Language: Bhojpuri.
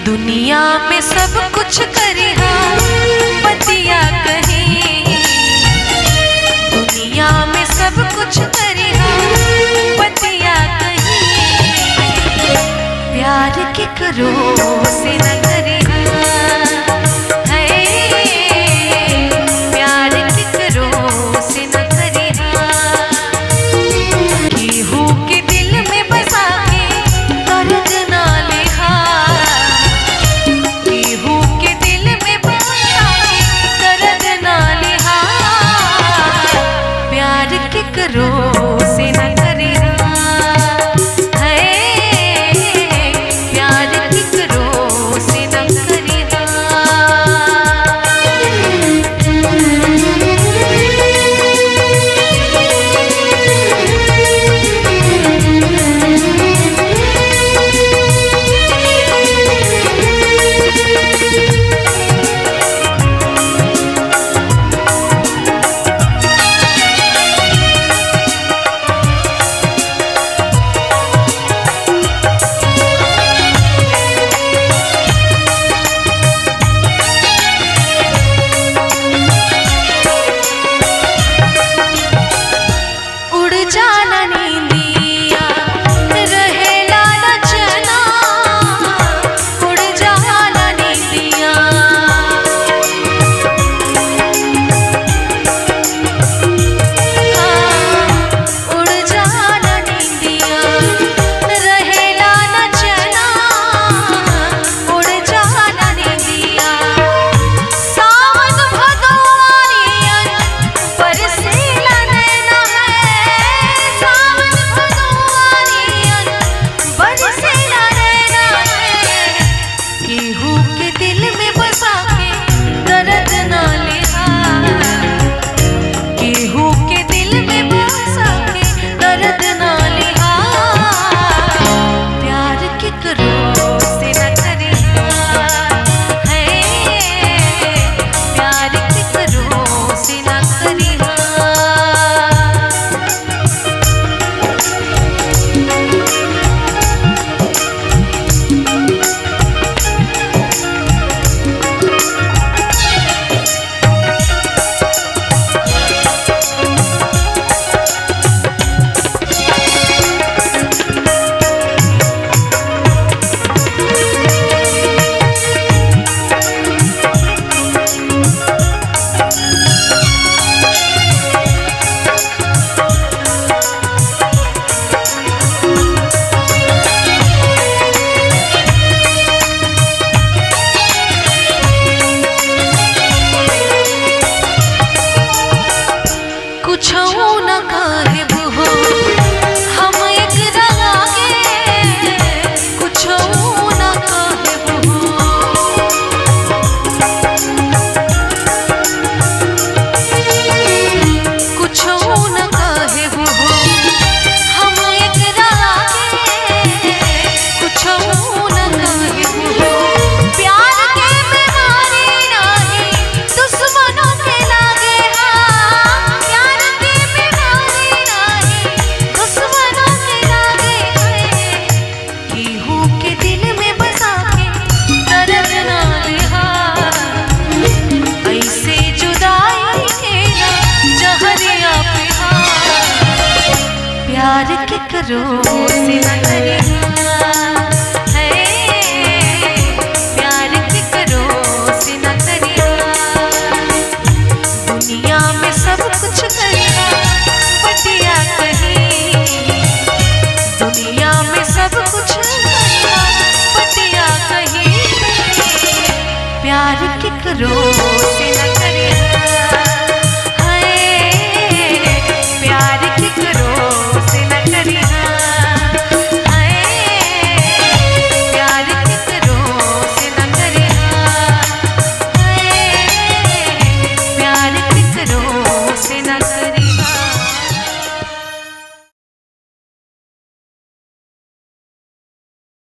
दुनिया में सब कुछ करिहा बतिया कहीं, दुनिया में सब कुछ करिहा बतिया कहीं, प्यार के करो से न करिहा, प्यार के करो से न करिहा, केहू के दिल में बसा के दर्द ना लिहा, केहू के दिल में बसा के दर्द ना लिहा, प्यार के करो से न करिहा, प्यार के करो से न करिहा। प्यार के करो